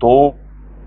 2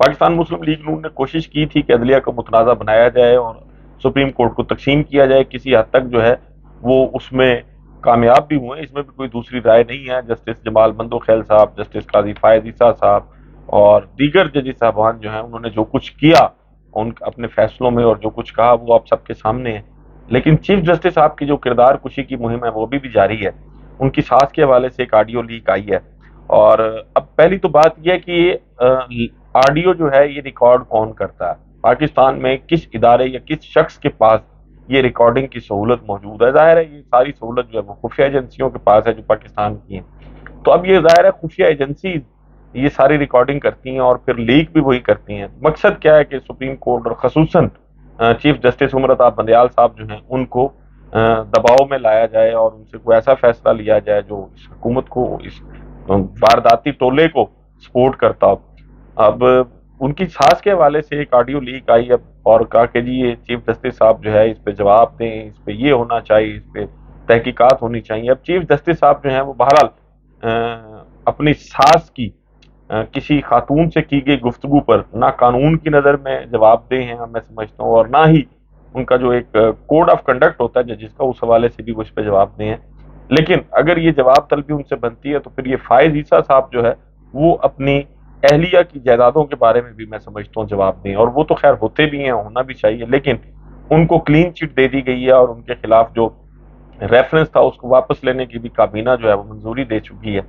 پاکستان مسلم league نون نے کوشش کی تھی کہ عدلیہ کو متنازع بنایا جائے اور سپریم کورٹ کو تقسیم کیا جائے، کسی حد تک جو ہے وہ اس میں کامیاب بھی ہوئے، اس میں بھی کوئی دوسری رائے نہیں ہے۔ جسٹس جمال بندوخیل صاحب، جسٹس قاضی فائز عیسیٰ صاحب اور دیگر ججز صاحبان جو ہیں انہوں نے جو کچھ کیا ان اپنے فیصلوں میں اور جو کچھ کہا وہ آپ سب کے سامنے ہے، لیکن چیف جسٹس صاحب کی جو کردار کشی کی مہم ہے وہ بھی جاری ہے۔ ان کی ساس کے حوالے سے ایک آڈیو لیک آئی ہے، اور اب پہلی تو بات یہ ہے کہ یہ آڈیو جو ہے یہ ریکارڈ کون کرتا ہے، پاکستان میں کس ادارے یا کس شخص کے پاس یہ ریکارڈنگ کی سہولت موجود ہے؟ ظاہر ہے یہ ساری سہولت جو ہے وہ خفیہ ایجنسیوں کے پاس ہے جو پاکستان کی ہیں، تو اب یہ ظاہر ہے خفیہ ایجنسی یہ ساری ریکارڈنگ کرتی ہیں اور پھر لیک بھی وہی کرتی ہیں۔ مقصد کیا ہے کہ سپریم کورٹ اور خصوصاً چیف جسٹس عمر عطا بندیال صاحب جو ہیں ان کو دباؤ میں لایا جائے اور ان سے کوئی ایسا فیصلہ لیا جائے جو اس حکومت کو، اس وارداتی ٹولے کو سپورٹ کرتا ہو۔ اب ان کی ساس کے حوالے سے ایک آڈیو لیک آئی اب، اور کہا کہ جی یہ چیف جسٹس صاحب جو ہے اس پہ جواب دیں، اس پہ یہ ہونا چاہیے، اس پہ تحقیقات ہونی چاہیے۔ اب چیف جسٹس صاحب جو ہیں وہ بہرحال اپنی ساس کی کسی خاتون سے کی گئی گفتگو پر نہ قانون کی نظر میں جواب دہ ہیں میں سمجھتا ہوں، اور نہ ہی ان کا جو ایک کوڈ آف کنڈکٹ ہوتا ہے جس کا اس حوالے سے بھی وہ اس پہ جواب دہ ہیں۔ لیکن اگر یہ جواب طلبی ان سے بنتی ہے تو پھر یہ فائز عیسیٰ صاحب جو ہے وہ اپنی اہلیہ کی جائیدادوں کے بارے میں بھی میں سمجھتا ہوں جواب دیں، اور وہ تو خیر ہوتے بھی ہیں، ہونا بھی چاہیے، لیکن ان کو کلین چٹ دے دی گئی ہے اور ان کے خلاف جو ریفرنس تھا اس کو واپس لینے کی بھی کابینہ جو ہے وہ منظوری دے چکی ہے۔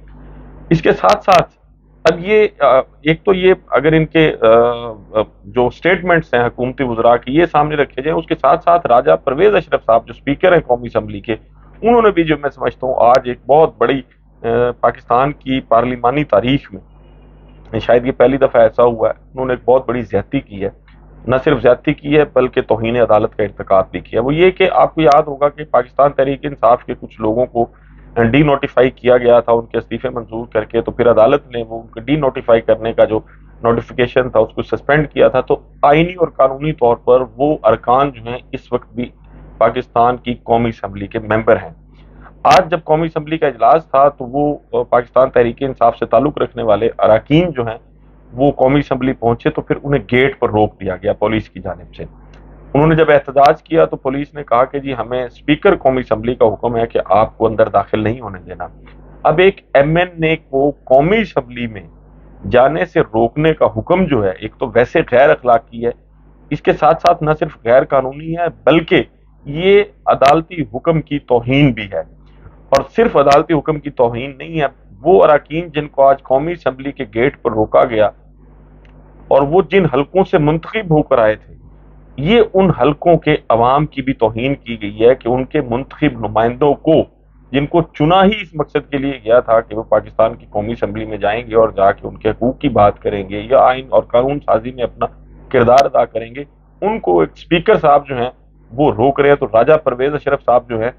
اس کے ساتھ ساتھ اب یہ ایک تو یہ اگر ان کے جو سٹیٹمنٹس ہیں حکومتی وزراء کی یہ سامنے رکھے جائیں، اس کے ساتھ ساتھ راجہ پرویز اشرف صاحب جو اسپیکر ہیں قومی اسمبلی کے، انہوں نے بھی جو میں سمجھتا ہوں آج ایک بہت بڑی پاکستان کی پارلیمانی تاریخ میں شاید یہ پہلی دفعہ ایسا ہوا ہے، انہوں نے ایک بہت بڑی زیادتی کی ہے، نہ صرف زیادتی کی ہے بلکہ توہین عدالت کا ارتکاب بھی کیا۔ وہ یہ کہ آپ کو یاد ہوگا کہ پاکستان تحریک انصاف کے کچھ لوگوں کو ڈی نوٹیفائی کیا گیا تھا ان کے استعفے منظور کر کے، تو پھر عدالت نے وہ ان کو ڈی نوٹیفائی کرنے کا جو نوٹیفیکیشن تھا اس کو سسپینڈ کیا تھا، تو آئینی اور قانونی طور پر وہ ارکان جو ہیں اس وقت بھی پاکستان کی قومی اسمبلی کے ممبر ہیں۔ آج جب قومی اسمبلی کا اجلاس تھا تو وہ پاکستان تحریک انصاف سے تعلق رکھنے والے اراکین جو ہیں وہ قومی اسمبلی پہنچے تو پھر انہیں گیٹ پر روک دیا گیا پولیس کی جانب سے۔ انہوں نے جب احتجاج کیا تو پولیس نے کہا کہ جی ہمیں اسپیکر قومی اسمبلی کا حکم ہے کہ آپ کو اندر داخل نہیں ہونے دینا۔ اب ایک ایم این اے کو قومی اسمبلی میں جانے سے روکنے کا حکم جو ہے ایک تو ویسے غیر اخلاقی ہے، اس کے ساتھ ساتھ نہ صرف غیر قانونی ہے بلکہ یہ عدالتی حکم کی توہین بھی ہے، اور صرف عدالتی حکم کی توہین نہیں ہے، وہ اراکین جن کو آج قومی اسمبلی کے گیٹ پر روکا گیا اور وہ جن حلقوں سے منتخب ہو کر آئے تھے، یہ ان حلقوں کے عوام کی بھی توہین کی گئی ہے کہ ان کے منتخب نمائندوں کو جن کو چنا ہی اس مقصد کے لیے گیا تھا کہ وہ پاکستان کی قومی اسمبلی میں جائیں گے اور جا کے ان کے حقوق کی بات کریں گے یا آئین اور قانون سازی میں اپنا کردار ادا کریں گے، ان کو ایک اسپیکر صاحب جو ہیں وہ روک رہے ہیں۔ تو راجہ پرویز اشرف صاحب جو ہیں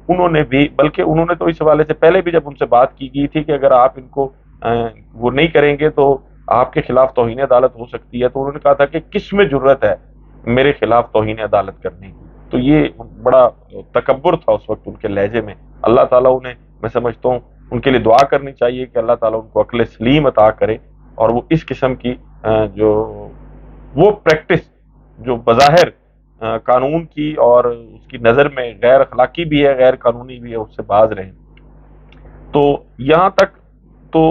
انہوں نے بھی، بلکہ انہوں نے تو اس حوالے سے پہلے بھی جب ان سے بات کی گئی تھی کہ اگر آپ ان کو وہ نہیں کریں گے تو آپ کے خلاف توہین عدالت ہو سکتی ہے، تو انہوں نے کہا تھا کہ کس میں جرت ہے میرے خلاف توہین عدالت کرنے کی۔ تو یہ بڑا تکبر تھا اس وقت ان کے لہجے میں۔ اللہ تعالیٰ انہیں، میں سمجھتا ہوں ان کے لیے دعا کرنی چاہیے کہ اللہ تعالیٰ ان کو عقل سلیم عطا کرے اور وہ اس قسم کی جو وہ پریکٹس جو بظاہر قانون کی اور اس کی نظر میں غیر اخلاقی بھی ہے، غیر قانونی بھی ہے، اس سے باز رہیں۔ تو یہاں تک تو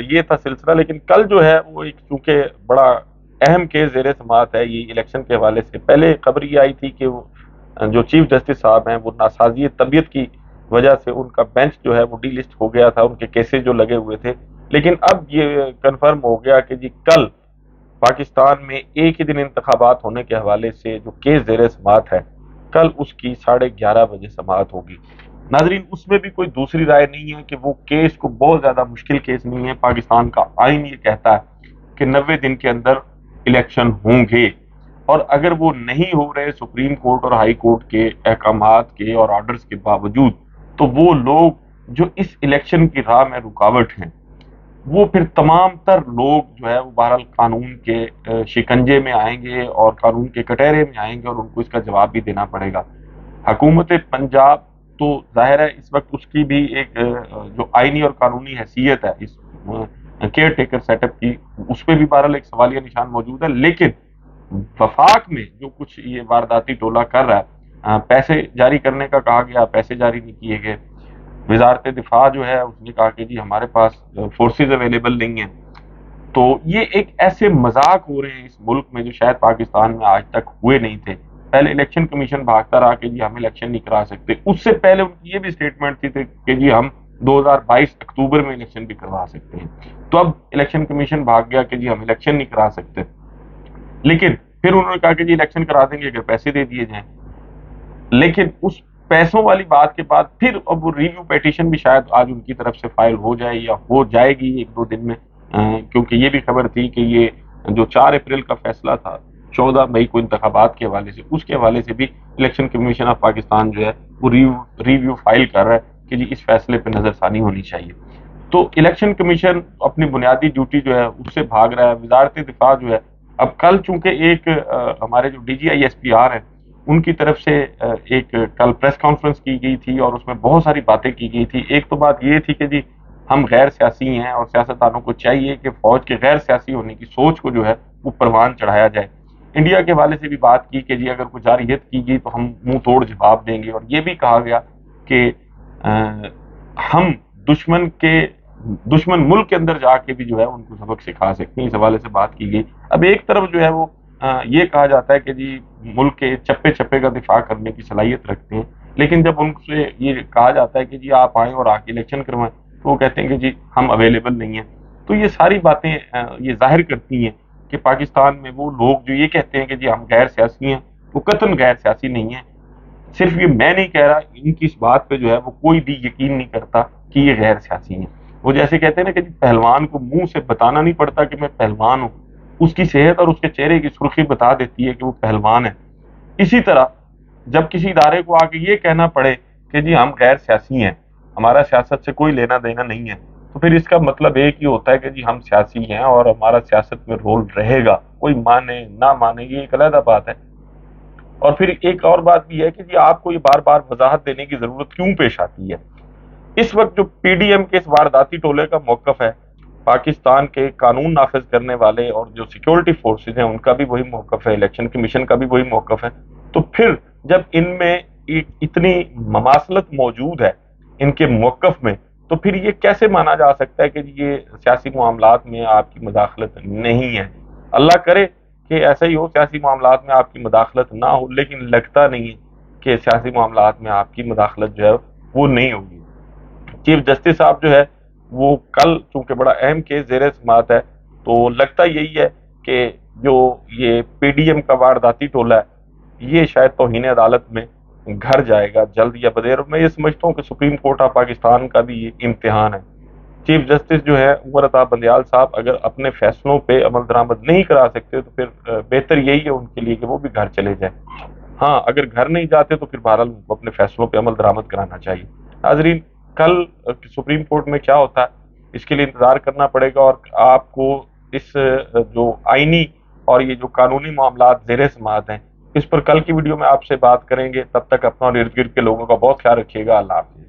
یہ تھا سلسلہ، لیکن کل جو ہے وہ ایک چونکہ بڑا اہم کیس زیر سماعت ہے یہ الیکشن کے حوالے سے۔ پہلے خبر یہ آئی تھی کہ وہ جو چیف جسٹس صاحب ہیں وہ ناسازی طبیعت کی وجہ سے ان کا بینچ جو ہے وہ ڈی لسٹ ہو گیا تھا، ان کے کیسز جو لگے ہوئے تھے، لیکن اب یہ کنفرم ہو گیا کہ جی کل پاکستان میں ایک ہی دن انتخابات ہونے کے حوالے سے جو کیس زیر سماعت ہے کل اس کی 11:30 بجے سماعت ہوگی۔ ناظرین اس میں بھی کوئی دوسری رائے نہیں ہے کہ وہ کیس کو بہت زیادہ مشکل کیس نہیں ہے، پاکستان کا آئین یہ کہتا ہے کہ 90 دن کے اندر الیکشن ہوں گے، اور اگر وہ نہیں ہو رہے سپریم کورٹ اور ہائی کورٹ کے احکامات کے اور آرڈرز کے باوجود، تو وہ لوگ جو اس الیکشن کی راہ میں رکاوٹ ہیں وہ پھر تمام تر لوگ جو ہے وہ بہرحال قانون کے شکنجے میں آئیں گے اور قانون کے کٹہرے میں آئیں گے اور ان کو اس کا جواب بھی دینا پڑے گا۔ حکومت پنجاب تو ظاہر ہے اس وقت اس کی بھی ایک جو آئینی اور قانونی حیثیت ہے اس کیئر ٹیکر سیٹ اپ کی، اس پہ بھی بہرحال ایک سوالیہ نشان موجود ہے. لیکن وفاق میں جو کچھ یہ وارداتی ٹولہ کر رہا ہے، پیسے جاری کرنے کا کہا گیا، پیسے جاری نہیں کیے گئے. وزارت دفاع جو ہے اس نے کہا کہ جی ہمارے پاس فورسز اویلیبل نہیں ہیں. تو یہ ایک ایسے مذاق ہو رہے ہیں اس ملک میں جو شاید پاکستان میں آج تک ہوئے نہیں تھے. پہلے الیکشن کمیشن بھاگتا رہا کہ جی ہم الیکشن نہیں کرا سکتے، اس سے پہلے ان کی یہ بھی سٹیٹمنٹ تھی کہ جی ہم 2022 اکتوبر میں الیکشن بھی کروا سکتے ہیں. تو اب الیکشن کمیشن بھاگ گیا کہ جی ہم الیکشن نہیں کرا سکتے، لیکن پھر انہوں نے کہا کہ جی الیکشن کرا دیں گے اگر پیسے دے دیے جائیں. لیکن اس پیسوں والی بات کے بعد پھر اب وہ ریویو پیٹیشن بھی شاید آج ان کی طرف سے فائل ہو جائے یا ہو جائے گی ایک دو دن میں، کیونکہ یہ بھی خبر تھی کہ یہ جو 4 اپریل کا فیصلہ تھا 14 مئی کو انتخابات کے حوالے سے، اس کے حوالے سے بھی الیکشن کمیشن آف پاکستان جو ہے وہ ریویو فائل کر رہا ہے کہ جی اس فیصلے پہ نظر ثانی ہونی چاہیے. تو الیکشن کمیشن اپنی بنیادی ڈیوٹی جو ہے اس سے بھاگ رہا ہے. وزارت دفاع جو ہے اب کل چونکہ ایک ہمارے جو D G I S P R ہیں ان کی طرف سے ایک کل پریس کانفرنس کی گئی تھی اور اس میں بہت ساری باتیں کی گئی تھی. ایک تو بات یہ تھی کہ جی ہم غیر سیاسی ہیں اور سیاستدانوں کو چاہیے کہ فوج کے غیر سیاسی ہونے کی سوچ کو جو ہے وہ پروان چڑھایا جائے. انڈیا کے حوالے سے بھی بات کی کہ جی اگر کوئی جارحیت کی گئی تو ہم منہ توڑ جواب دیں گے. اور یہ بھی کہا گیا کہ ہم دشمن ملک کے اندر جا کے بھی جو ہے ان کو سبق سکھا سکتے ہیں. اس حوالے سے بات کی گئی. اب ایک طرف جو ہے وہ یہ کہا جاتا ہے کہ جی ملک کے چپے چپے کا دفاع کرنے کی صلاحیت رکھتے ہیں، لیکن جب ان سے یہ کہا جاتا ہے کہ جی آپ آئیں اور آ کے الیکشن کروائیں تو وہ کہتے ہیں کہ جی ہم اویلیبل نہیں ہیں. تو یہ ساری باتیں یہ ظاہر کرتی ہیں کہ پاکستان میں وہ لوگ جو یہ کہتے ہیں کہ جی ہم غیر سیاسی ہیں وہ قطعاً غیر سیاسی نہیں ہیں. صرف یہ میں نہیں کہہ رہا، ان کی اس بات پہ جو ہے وہ کوئی بھی یقین نہیں کرتا کہ یہ غیر سیاسی ہیں. وہ جیسے کہتے ہیں نا کہ جی پہلوان کو منہ سے بتانا نہیں پڑتا کہ میں پہلوان ہوں، اس کی صحت اور اس کے چہرے کی سرخی بتا دیتی ہے کہ وہ پہلوان ہے. اسی طرح جب کسی ادارے کو آ کے یہ کہنا پڑے کہ جی ہم غیر سیاسی ہیں، ہمارا سیاست سے کوئی لینا دینا نہیں ہے، تو پھر اس کا مطلب ایک ہی ہوتا ہے کہ جی ہم سیاسی ہیں اور ہمارا سیاست میں رول رہے گا. کوئی مانے نہ مانے یہ ایک علیحدہ بات ہے. اور پھر ایک اور بات بھی ہے کہ جی آپ کو یہ بار بار وضاحت دینے کی ضرورت کیوں پیش آتی ہے. اس وقت جو پی ڈی ایم کے اس وارداتی ٹولے کا موقف ہے، پاکستان کے قانون نافذ کرنے والے اور جو سیکیورٹی فورسز ہیں ان کا بھی وہی موقف ہے، الیکشن کمیشن کا بھی وہی موقف ہے. تو پھر جب ان میں اتنی مماثلت موجود ہے ان کے موقف میں، تو پھر یہ کیسے مانا جا سکتا ہے کہ یہ سیاسی معاملات میں آپ کی مداخلت نہیں ہے. اللہ کرے کہ ایسا ہی ہو، سیاسی معاملات میں آپ کی مداخلت نہ ہو، لیکن لگتا نہیں ہے کہ سیاسی معاملات میں آپ کی مداخلت جو ہے وہ نہیں ہوگی. چیف جسٹس صاحب جو ہے وہ کل چونکہ بڑا اہم کیس زیر سماعت ہے، تو لگتا یہی ہے کہ جو یہ پی ڈی ایم کا وارداتی ٹولہ ہے یہ شاید توہین عدالت میں گھر جائے گا جلد یا بدیر. میں یہ سمجھتا ہوں کہ سپریم کورٹ آف پاکستان کا بھی یہ امتحان ہے. چیف جسٹس جو ہے عمر عطا بندیال صاحب اگر اپنے فیصلوں پہ عمل درآمد نہیں کرا سکتے تو پھر بہتر یہی ہے ان کے لیے کہ وہ بھی گھر چلے جائیں. ہاں اگر گھر نہیں جاتے تو پھر بہرحال اپنے فیصلوں پہ عمل درآمد کرانا چاہیے. ناظرین، کل سپریم کورٹ میں کیا ہوتا ہے اس کے لیے انتظار کرنا پڑے گا، اور آپ کو اس جو آئینی اور یہ جو قانونی معاملات زیر سماعت ہیں اس پر کل کی ویڈیو میں آپ سے بات کریں گے. تب تک اپنا اور ارد گرد کے لوگوں کا بہت خیال رکھیے گا. اللہ حافظ.